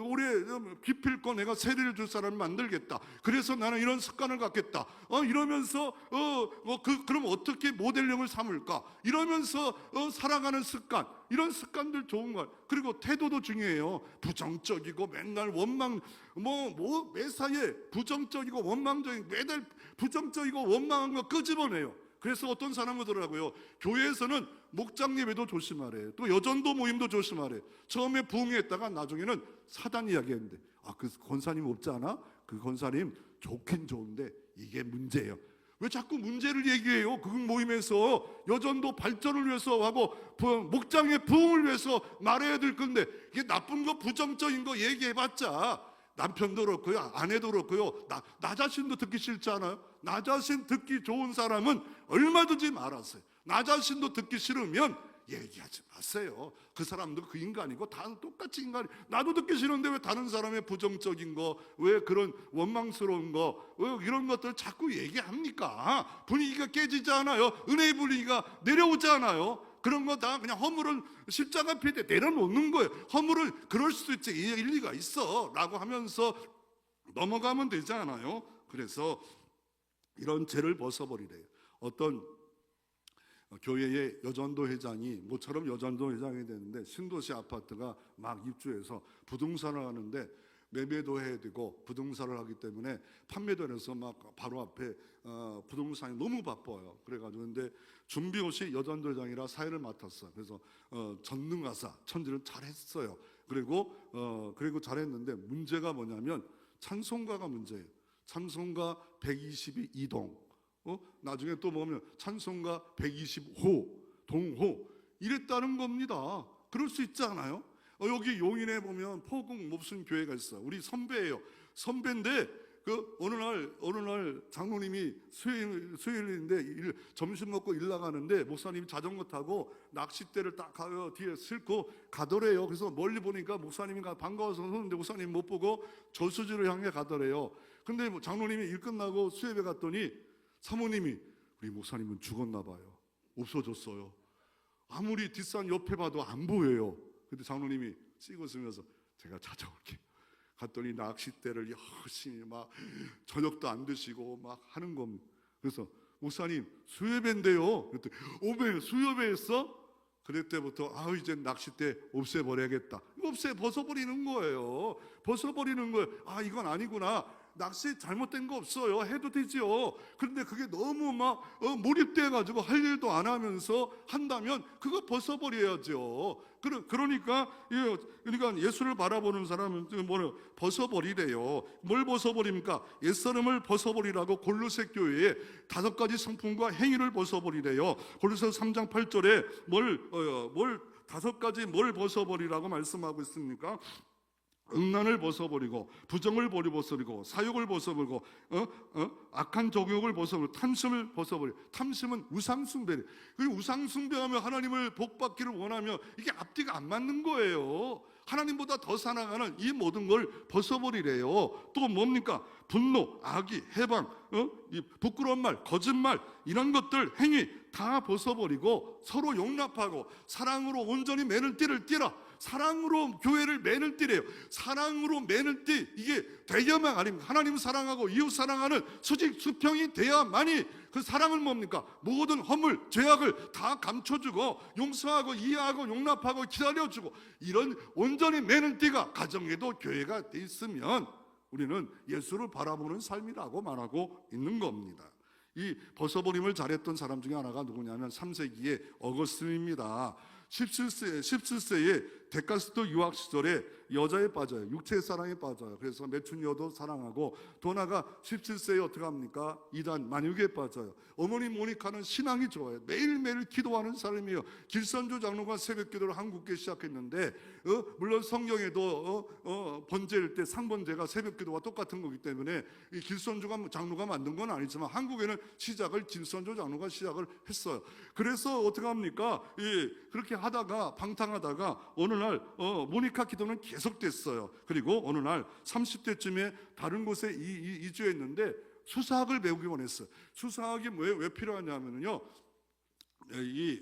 올해 기필코 내가 세례를 줄 사람을 만들겠다. 그래서 나는 이런 습관을 갖겠다. 이러면서 그럼 어떻게 모델링을 삼을까? 이러면서 살아가는 습관, 이런 습관들 좋은 것. 그리고 태도도 중요해요. 부정적이고 맨날 원망, 매사에 부정적이고 원망적인, 매달 부정적이고 원망한 거 끄집어내요. 그래서 어떤 사람은 그러더라고요. 교회에서는 목장 예배도 조심하래. 또 여전도 모임도 조심하래. 처음에 부흥했다가 나중에는 사단 이야기했는데, 그 권사님 없지 않아? 그 권사님 좋긴 좋은데 이게 문제예요. 왜 자꾸 문제를 얘기해요? 그 모임에서 여전도 발전을 위해서 하고 목장의 부흥을 위해서 말해야 될 건데, 이게 나쁜 거 부정적인 거 얘기해봤자 남편도 그렇고요, 아내도 그렇고요, 나 자신도 듣기 싫지 않아요? 나 자신 듣기 좋은 사람은 얼마든지 말하세요. 나 자신도 듣기 싫으면 얘기하지 마세요. 그 사람도 그 인간이고 다 똑같이 인간이. 나도 듣기 싫은데 왜 다른 사람의 부정적인 거, 왜 그런 원망스러운 거, 왜 이런 것들 자꾸 얘기합니까? 분위기가 깨지지 않아요? 은혜의 분위기가 내려오지 않아요? 그런 거 다 그냥 허물을 십자가 앞에 내려놓는 거예요. 허물을 그럴 수도 있지, 일리가 있어 라고 하면서 넘어가면 되지 않아요? 그래서 이런 죄를 벗어버리래요. 어떤 교회의 여전도 회장이 모처럼 여전도 회장이 되는데, 신도시 아파트가 막 입주해서 부동산을 하는데 매매도 해야 되고 부동산을 하기 때문에 판매도 해서 막 바로 앞에 부동산이 너무 바빠요. 그래가지고 근데 준비옷이 여전도 회장이라 사회를 맡았어요. 그래서 전능하사 천지를 잘했어요. 그리고 잘했는데 문제가 뭐냐면 찬송가가 문제예요. 찬송가 122동, 나중에 또 보면 찬송가 120호, 동호 이랬다는 겁니다. 그럴 수 있지 않아요? 여기 용인에 보면 포궁 무슨 교회가 있어요. 우리 선배예요. 선배인데 어느 날 장로님이 수요일인데 점심 먹고 일 나가는데 목사님이 자전거 타고 낚싯대를 딱 뒤에 싣고 가더래요. 그래서 멀리 보니까 목사님이 반가워서 오는데 목사님 못 보고 저수지를 향해 가더래요. 근데 장로님이 일 끝나고 수협에 갔더니 사모님이, 우리 목사님은 죽었나 봐요. 없어졌어요. 아무리 뒷산 옆에 봐도 안 보여요. 근데 장로님이 찍으시면서 제가 찾아올게요. 갔더니 낚싯대를 열심히 막 저녁도 안 드시고 막 하는 겁니다. 그래서 목사님 수협인데요. 그랬더니 오메 수협에 했어? 그때부터 이제 낚싯대 없애버려야겠다. 벗어버리는 거예요. 이건 아니구나. 낚시 잘못된 거 없어요. 해도 되지요. 그런데 그게 너무 막 몰입돼 가지고 할 일도 안 하면서 한다면 그거 벗어버려야죠. 그러니까 예수를 바라보는 사람은 뭘 벗어버리래요. 뭘 벗어버립니까? 옛사람을 벗어버리라고 골로새 교회에 5가지 성품과 행위를 벗어버리래요. 골로새 3장 8절에 뭘 5가지 뭘 벗어버리라고 말씀하고 있습니까? 음란을 벗어버리고, 부정을 벗어버리고, 사욕을 벗어버리고, 악한 정욕을 벗어버리고, 탐심을 벗어버리고. 탐심은 우상숭배. 그 우상숭배하며 하나님을 복받기를 원하며 이게 앞뒤가 안 맞는 거예요. 하나님보다 더 사랑하는 이 모든 걸 벗어버리래요. 또 뭡니까? 분노, 악의, 해방, 이 부끄러운 말, 거짓말, 이런 것들, 행위 다 벗어버리고 서로 용납하고 사랑으로 온전히 매는 띠를 띠라. 사랑으로 교회를 매는 띠래요. 사랑으로 매는 띠, 이게 돼야만 아닙니까? 하나님 사랑하고 이웃 사랑하는 수직 수평이 돼야만이 그 사랑은 뭡니까? 모든 허물, 죄악을 다 감춰주고 용서하고 이해하고 용납하고 기다려주고, 이런 온전히 매는 띠가 가정에도 교회가 돼 있으면 우리는 예수를 바라보는 삶이라고 말하고 있는 겁니다. 이 벗어버림을 잘했던 사람 중에 하나가 누구냐면 3세기의 어거스틴입니다. 17세에 데카스토 유학 시절에 여자에 빠져요. 육체의 사랑에 빠져요. 그래서 매춘여도 사랑하고, 도나가 17세에 어떻게 합니까? 이단 만유계에 빠져요. 어머니 모니카는 신앙이 좋아요. 매일매일 기도하는 사람이에요. 길선조 장로가 새벽 기도를 한국에 시작했는데 물론 성경에도 번제일 때 상번제가 새벽 기도와 똑같은 거기 때문에 이 길선조 장로가 만든 건 아니지만 한국에는 시작을 길선조 장로가 시작을 했어요. 그래서 어떻게 합니까? 그렇게 하다가 방탕하다가 어느 날 모니카 기도는 계속됐어요. 그리고 어느 날 30대쯤에 다른 곳에 이주했는데 수사학을 배우기 원했어요. 수사학이 왜 필요하냐면요, 이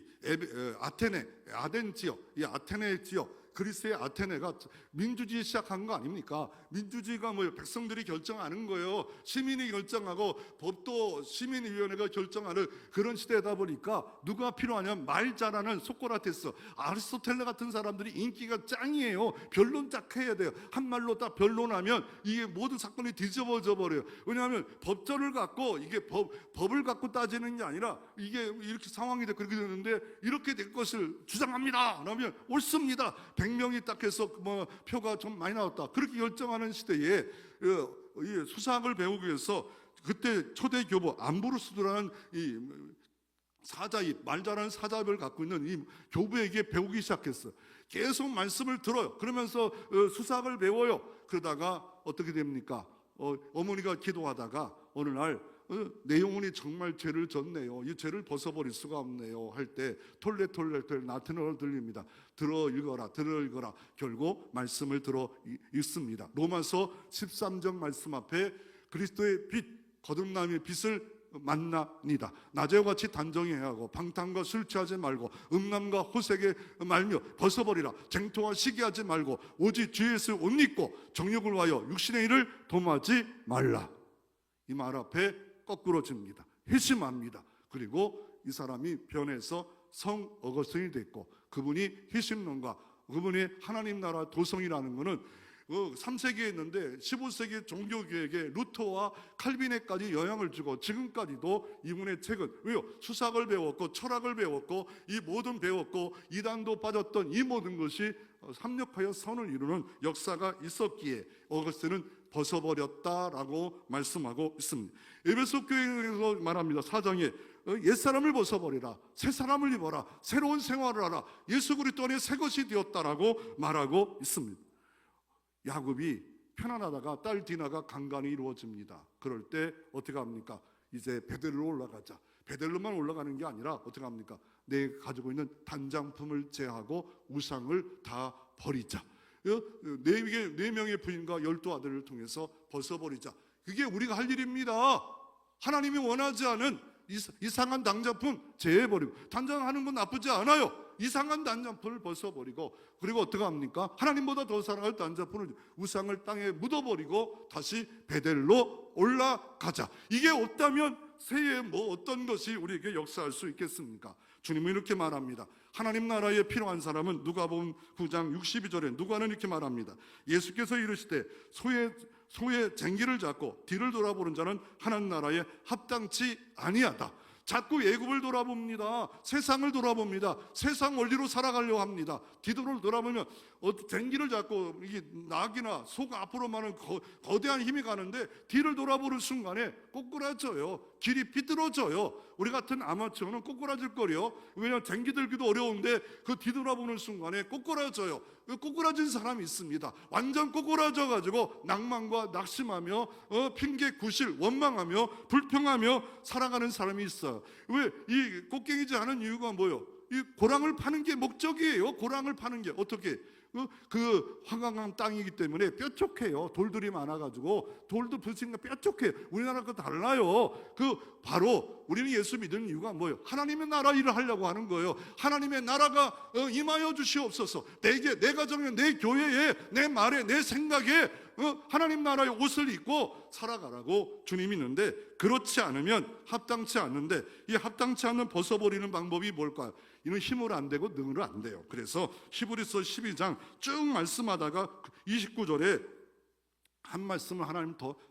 아덴 지역, 이 아테네 지역, 그리스의 아테네가 민주주의 시작한 거 아닙니까? 민주주의가 백성들이 결정하는 거예요. 시민이 결정하고 법도 시민위원회가 결정하는 그런 시대다 보니까 누가 필요하냐면 말 잘하는 소크라테스, 아리스토텔레 같은 사람들이 인기가 짱이에요. 변론 딱 해야 돼요. 한 말로 딱 변론하면 이게 모든 사건이 뒤집어져 버려요. 왜냐하면 법전을 갖고 이게 법을 갖고 따지는 게 아니라 이게 이렇게 상황이 그렇게 되는데 이렇게 될 것을 주장합니다. 그러면 옳습니다. 100명이 딱 해서 표가 좀 많이 나왔다. 그렇게 결정하는 시대에 수사학을 배우기 위해서 그때 초대 교부 암브로스라는 이 사자입, 말 잘하는 사자입을 갖고 있는 이 교부에게 배우기 시작했어요. 계속 말씀을 들어요. 그러면서 수사학을 배워요. 그러다가 어떻게 됩니까? 어머니가 기도하다가 어느 날 내 영혼이 정말 죄를 졌네요. 이 죄를 벗어버릴 수가 없네요. 할 때 톨레톨레톨 나트너를 들립니다. 들어 읽어라. 결국 말씀을 들어 읽습니다. 로마서 13장 말씀 앞에 그리스도의 빛, 거듭남의 빛을 만나니다. 낮에와 같이 단정해야 하고 방탕과 술 취하지 말고 음란과 호색에 말며 벗어버리라. 쟁토와 시기하지 말고 오직 주 예수 옷 입고 정욕을 위하여 육신의 일을 도모하지 말라. 이 말 앞에 거꾸로집니다. 회심합니다. 그리고 이 사람이 변해서 성 어거스틴이 됐고, 그분이 회심론가, 그분이 하나님 나라 도성이라는 것은 3세기에 있는데 15세기 종교개혁에 루터와 칼빈에까지 영향을 주고 지금까지도 이분의 책은, 왜요? 수사학을 배웠고 철학을 배웠고 이 모든 배웠고 이단도 빠졌던 이 모든 것이 합력하여 선을 이루는 역사가 있었기에 어거스틴은 벗어버렸다라고 말씀하고 있습니다. 에베소 교회에서 말합니다. 4장에 옛사람을 벗어버리라, 새 사람을 입어라, 새로운 생활을 하라, 예수 그리스도 안에 새 것이 되었다라고 말하고 있습니다. 야곱이 편안하다가 딸 디나가 강간이 이루어집니다. 그럴 때 어떻게 합니까? 이제 베델로 올라가자. 베델로만 올라가는 게 아니라 어떻게 합니까? 내 가지고 있는 단장품을 제하고 우상을 다 버리자. 네 명의 부인과 12아들을 통해서 벗어버리자. 그게 우리가 할 일입니다. 하나님이 원하지 않은 이상한 단장품 제해버리고, 단장하는 건 나쁘지 않아요. 이상한 단장품을 벗어버리고, 그리고 어떻게 합니까? 하나님보다 더 사랑할 단장품을, 우상을 땅에 묻어버리고 다시 베델로 올라가자. 이게 없다면 새해 어떤 것이 우리에게 역사할 수 있겠습니까? 주님은 이렇게 말합니다. 하나님 나라에 필요한 사람은 누가복음 9장 62절에 누가는 이렇게 말합니다. 예수께서 이르시되 소의 쟁기를 잡고 뒤를 돌아보는 자는 하나님 나라에 합당치 아니하다. 자꾸 애굽을 돌아봅니다. 세상을 돌아봅니다. 세상 원리로 살아가려고 합니다. 뒤를 돌아보면 쟁기를 잡고 이게 낙이나 소가 앞으로만은 거대한 힘이 가는데 뒤를 돌아보는 순간에 꼬꾸라져요. 길이 비뚤어져요. 우리 같은 아마추어는 꼬꾸라질 거려. 왜냐하면 쟁기 들기도 어려운데 그 뒤돌아보는 순간에 꼬꾸라져요. 꼬꾸라진 사람이 있습니다. 완전 꼬꾸라져 가지고 낭만과 낙심하며 핑계 구실 원망하며 불평하며 살아가는 사람이 있어요. 왜? 이 꽃갱이질 하는 이유가 뭐예요? 이 고랑을 파는 게 목적이에요. 고랑을 파는 게 어떻게? 그 황강한 땅이기 때문에 뾰족해요. 돌들이 많아가지고 돌도 부시니까 뾰족해요. 우리나라가 달라요. 바로 우리는 예수 믿는 이유가 뭐예요? 하나님의 나라 일을 하려고 하는 거예요. 하나님의 나라가 임하여 주시옵소서. 내 가정에, 내 교회에, 내 말에, 내 생각에 하나님 나라의 옷을 입고 살아가라고 주님이 있는데, 그렇지 않으면 합당치 않는데, 이 합당치 않는 벗어버리는 방법이 뭘까요? 이는 힘으로 안 되고 능으로 안 돼요. 그래서 히브리서 12장 쭉 말씀하다가 29절에 한 말씀을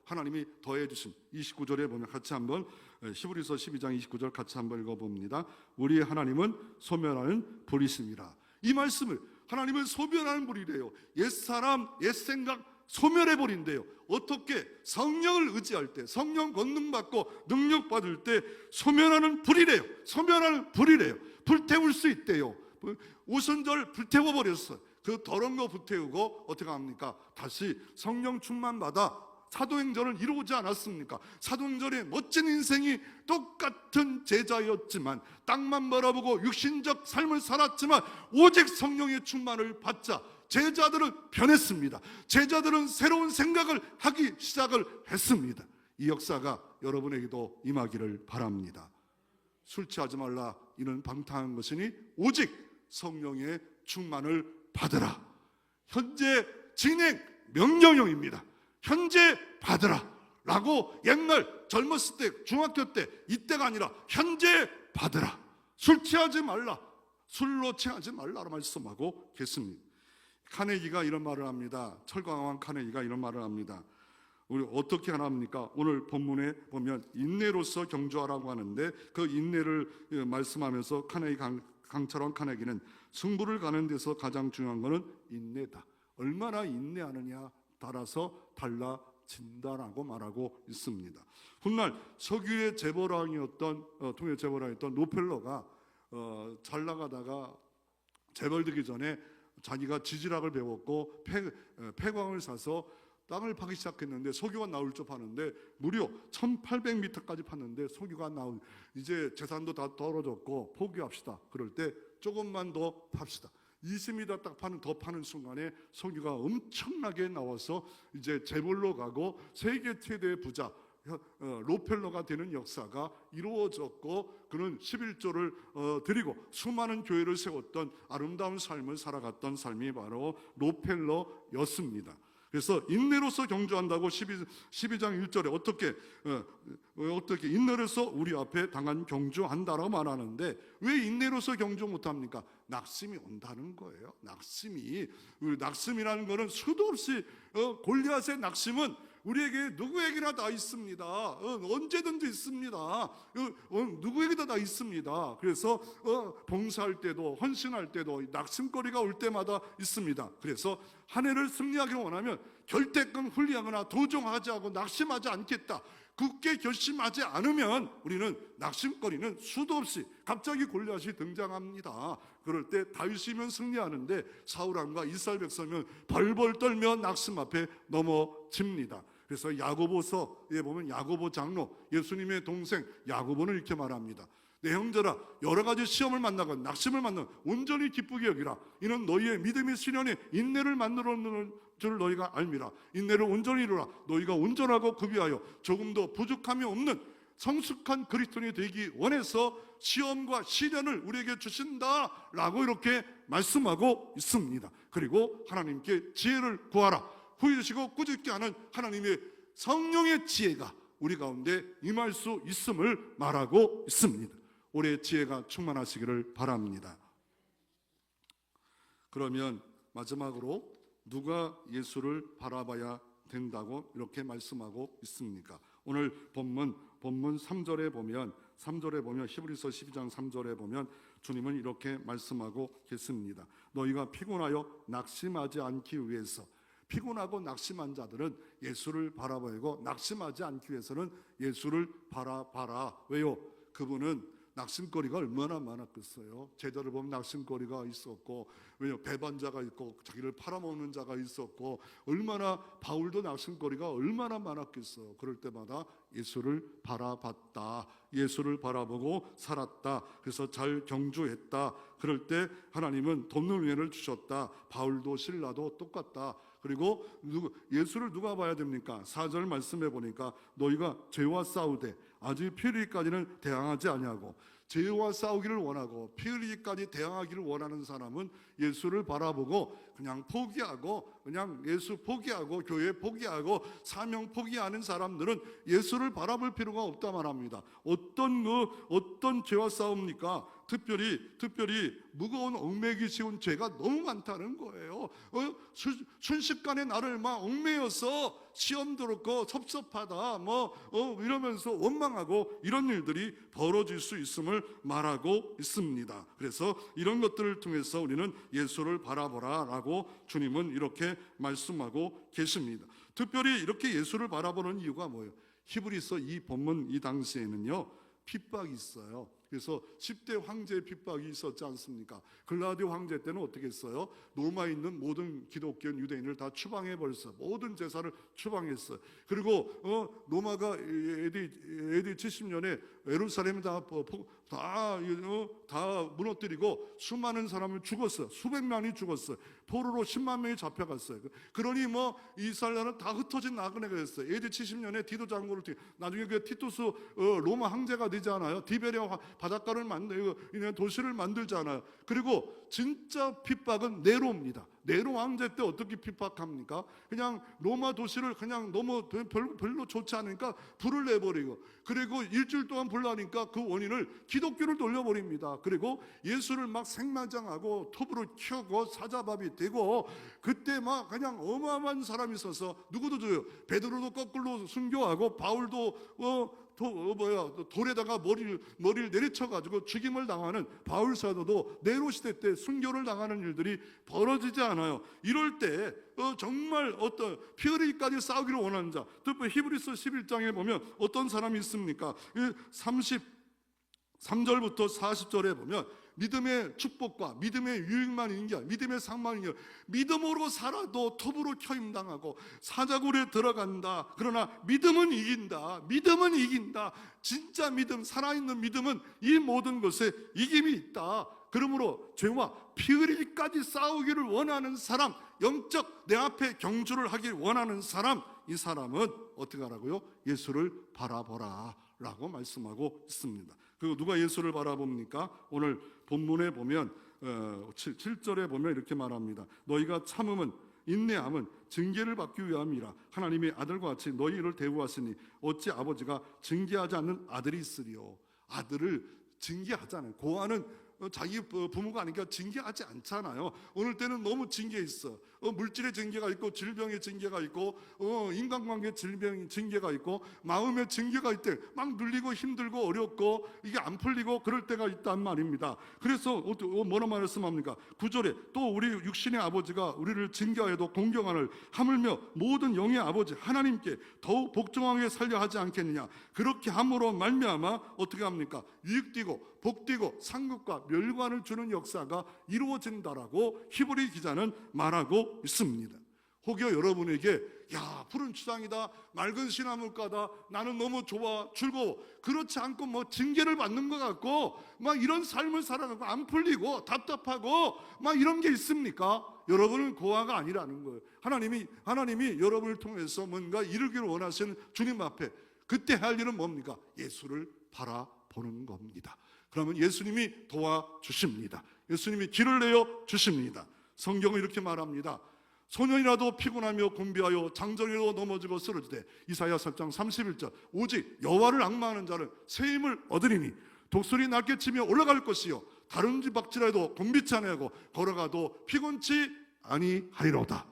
하나님이 더해 주신 29절에 보면 같이 한번 히브리서 12장 29절 같이 한번 읽어봅니다. 우리 하나님은 소멸하는 불이십니다. 이 말씀을 하나님은 소멸하는 불이래요. 옛사람 옛생각 소멸해버린대요. 어떻게? 성령을 의지할 때, 성령 권능받고 능력받을 때 소멸하는 불이래요. 소멸하는 불이래요. 불태울 수 있대요. 오순절 불태워버렸어요. 그 더러운 거 불태우고 어떻게 합니까? 다시 성령 충만받아 사도행전을 이루지 않았습니까? 사도행전의 멋진 인생이 똑같은 제자였지만, 땅만 바라보고 육신적 삶을 살았지만 오직 성령의 충만을 받자 제자들은 변했습니다. 제자들은 새로운 생각을 하기 시작을 했습니다. 이 역사가 여러분에게도 임하기를 바랍니다. 술 취하지 말라, 이는 방탕한 것이니 오직 성령의 충만을 받으라. 현재 진행 명령형입니다. 현재 받으라 라고 옛날 젊었을 때, 중학교 때, 이때가 아니라 현재 받으라. 술 취하지 말라, 술로 취하지 말라고 말씀하고 계십니다. 카네기가 이런 말을 합니다. 철강왕 카네기가 이런 말을 합니다. 우리 어떻게 하나 합니까? 오늘 본문에 보면 인내로서 경주하라고 하는데, 그 인내를 말씀하면서 강철왕 카네기는 승부를 가는 데서 가장 중요한 것은 인내다. 얼마나 인내하느냐 따라서 달라진다라고 말하고 있습니다. 훗날 석유의 재벌왕이었던 통일 재벌왕이었던 로펠러가 잘 나가다가 재벌되기 전에 자기가 지질학을 배웠고 폐광을 사서 땅을 파기 시작했는데 석유가 나올 줄 파는데 무려 1800m까지 팠는데 석유가 나온, 이제 재산도 다 떨어졌고 포기합시다. 그럴 때 조금만 더 팝시다. 20m 딱 더 파는 순간에 석유가 엄청나게 나와서 이제 재벌로 가고 세계 최대의 부자 로펠러가 되는 역사가 이루어졌고, 그는 11조를 드리고 수많은 교회를 세웠던 아름다운 삶을 살아갔던 삶이 바로 로펠러였습니다. 그래서 인내로서 경주한다고 12장 1절에 어떻게 인내로서 우리 앞에 당한 경주한다라고 말하는데, 왜 인내로서 경주 못합니까? 낙심이 온다는 거예요. 낙심이라는 것은 수도 없이 골리앗의 낙심은 우리에게 누구에게나 다 있습니다. 언제든지 있습니다. 누구에게나 다 있습니다. 그래서 봉사할 때도 헌신할 때도 낙심거리가 올 때마다 있습니다. 그래서 한 해를 승리하기를 원하면 결대강 훈리하거나 도종하지 않고 낙심하지 않겠다, 굳게 결심하지 않으면 우리는 낙심거리는 수도 없이 갑자기 골리앗이 등장합니다. 그럴 때 다윗이면 승리하는데 사울왕과 이스라엘 백성은 벌벌 떨며 낙심 앞에 넘어집니다. 그래서 야고보서에 보면 야고보 장로, 예수님의 동생 야고보는 이렇게 말합니다. 내 형제라, 여러 가지 시험을 만나고 낙심을 만나고 온전히 기쁘게 여기라. 이는 너희의 믿음이 수련에 인내를 만들어놓는 줄 너희가 알미라. 인내를 온전히 이루라. 너희가 온전하고 급이하여 조금도 부족함이 없는 성숙한 그리스도인이 되기 원해서 시험과 시련을 우리에게 주신다라고 이렇게 말씀하고 있습니다. 그리고 하나님께 지혜를 구하라. 후일시고 꾸짖게 하는 하나님의 성령의 지혜가 우리 가운데 임할 수 있음을 말하고 있습니다. 올해 지혜가 충만하시기를 바랍니다. 그러면 마지막으로 누가 예수를 바라봐야 된다고 이렇게 말씀하고 있습니까? 오늘 본문 3절에 보면 히브리서 12장 3절에 보면 주님은 이렇게 말씀하고 계십니다. 너희가 피곤하여 낙심하지 않기 위해서, 피곤하고 낙심한 자들은 예수를 바라보고 낙심하지 않기 위해서는 예수를 바라봐라. 왜요? 그분은 낙심거리가 얼마나 많았겠어요. 제자를 보면 낙심거리가 있었고, 왜요? 배반자가 있고 자기를 팔아먹는 자가 있었고, 얼마나 바울도 낙심거리가 얼마나 많았겠어요. 그럴 때마다 예수를 바라봤다, 예수를 바라보고 살았다. 그래서 잘 경주했다. 그럴 때 하나님은 돕는 은혜를 주셨다. 바울도 신라도 똑같다. 그리고 예수를 누가 봐야 됩니까? 4절 말씀해 보니까 너희가 죄와 싸우되 아직 피 흘리기까지는 대항하지 아니하고, 죄와 싸우기를 원하고 피 흘리기까지 대항하기를 원하는 사람은 예수를 바라보고 그냥 포기하고, 그냥 예수 포기하고 교회 포기하고 사명 포기하는 사람들은 예수를 바라볼 필요가 없다 말합니다. 어떤 죄와 싸웁니까? 특별히 무거운 얽매기 쉬운 죄가 너무 많다는 거예요. 순식간에 나를 막 얽매여서 시험 들었고 섭섭하다 이러면서 원망하고 이런 일들이 벌어질 수 있음을 말하고 있습니다. 그래서 이런 것들을 통해서 우리는 예수를 바라보라 라고 주님은 이렇게 말씀하고 계십니다. 특별히 이렇게 예수를 바라보는 이유가 뭐예요? 히브리서 이 본문 이 당시에는요, 핍박이 있어요. 그래서 10대 황제의 핍박이 있었지 않습니까? 글라디오 황제 때는 어떻게 했어요? 로마에 있는 모든 기독교인 유대인을 다 추방해버렸어요. 모든 제사를 추방했어요. 그리고 로마가 AD 70년에 예루살렘을 다 무너뜨리고 수많은 사람을 죽었어요. 수백 명이 죽었어요. 포로로 10만 명이 잡혀갔어요. 그러니 이스라엘 나라는 다 흩어진 나그네가 됐어요. AD 70년에 디도 장군을 나중에 그 티투스 로마 황제가 되지 않아요? 디베리아 바닷가를 도시를 만들잖아요. 그리고 진짜 핍박은 네로입니다. 네로 황제 때 어떻게 핍박합니까? 그냥 로마 도시를 그냥 너무 별로 좋지 않으니까 불을 내버리고, 그리고 일주일 동안 불나니까 그 원인을 기독교를 돌려버립니다. 그리고 예수를 막 생마장하고 톱으로 키우고 사자밥이 되고, 그때 막 그냥 어마어마한 사람이 있어서 누구도 줘요. 베드로도 거꾸로 순교하고 바울도 돌에다가 머리를 내리쳐가지고 죽임을 당하는 바울 사도도 네로 시대 때 순교를 당하는 일들이 벌어지지 않아요. 이럴 때 정말 어떤 피 흘리기까지 싸우기를 원하는 자, 특히 히브리서 11장에 보면 어떤 사람이 있습니까? 33절부터 40절에 보면 믿음의 축복과 믿음의 유익만 있는 게 아니라 믿음의 상만 있는 게 아니라 믿음으로 살아도 톱으로 켜임당하고 사자굴에 들어간다. 그러나 믿음은 이긴다. 믿음은 이긴다. 진짜 믿음, 살아있는 믿음은 이 모든 것에 이김이 있다. 그러므로 죄와 피 흘리기까지 싸우기를 원하는 사람, 영적 내 앞에 경주를 하길 원하는 사람, 이 사람은 어떻게 하라고요? 예수를 바라보라 라고 말씀하고 있습니다. 그리고 누가 예수를 바라봅니까? 오늘 본문에 보면 7절에 보면 이렇게 말합니다. 너희가 참음은 인내함은 징계를 받기 위함이라. 하나님의 아들과 같이 너희를 대우하시니 어찌 아버지가 징계하지 않는 아들이 있으리요. 아들을 징계하잖아요. 고아는 자기 부모가 아니니까 징계하지 않잖아요. 오늘 때는 너무 징계 있어. 물질의 징계가 있고 질병의 징계가 있고 인간관계 질병의 징계가 있고 마음의 징계가 있대. 막 눌리고 힘들고 어렵고 이게 안 풀리고 그럴 때가 있단 말입니다. 그래서 뭐라 말씀합니까? 9절에 또 우리 육신의 아버지가 우리를 징계하여도 공경하를 하물며 모든 영의 아버지 하나님께 더욱 복종하게 살려 하지 않겠느냐. 그렇게 함으로 말미암아 어떻게 합니까? 유익되고 복되고 상급과 멸관을 주는 역사가 이루어진다라고 히브리 기자는 말하고 있습니다. 혹여 여러분에게 야 푸른 추장이다, 맑은 시나물가다, 나는 너무 좋아, 즐거워, 그렇지 않고 징계를 받는 것 같고 막 이런 삶을 살아가고 안 풀리고 답답하고 막 이런 게 있습니까? 여러분은 고아가 아니라는 거예요. 하나님이 여러분을 통해서 뭔가 이루기를 원하시는 주님 앞에 그때 할 일은 뭡니까? 예수를 바라보는 겁니다. 그러면 예수님이 도와주십니다. 예수님이 길을 내어 주십니다. 성경은 이렇게 말합니다. 소년이라도 피곤하며 곤비하여 장정이라도 넘어지고 쓰러지되 이사야 4장 31절 오직 여호와를 앙망하는 자는 새 힘을 얻으리니 독수리 낮게 치며 올라갈 것이요 다른 집 박지라도 곤비치 아니하고 걸어가도 피곤치 아니하리로다.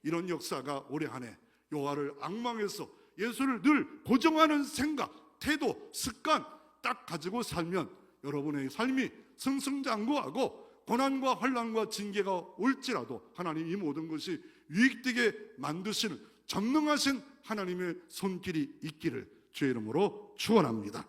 이런 역사가 올해 한 해 여호와를 앙망해서 예수를 늘 고정하는 생각, 태도, 습관 딱 가지고 살면 여러분의 삶이 승승장구하고 고난과 환난과 징계가 올지라도 하나님 이 모든 것이 유익되게 만드시는 전능하신 하나님의 손길이 있기를 주의 이름으로 축원합니다.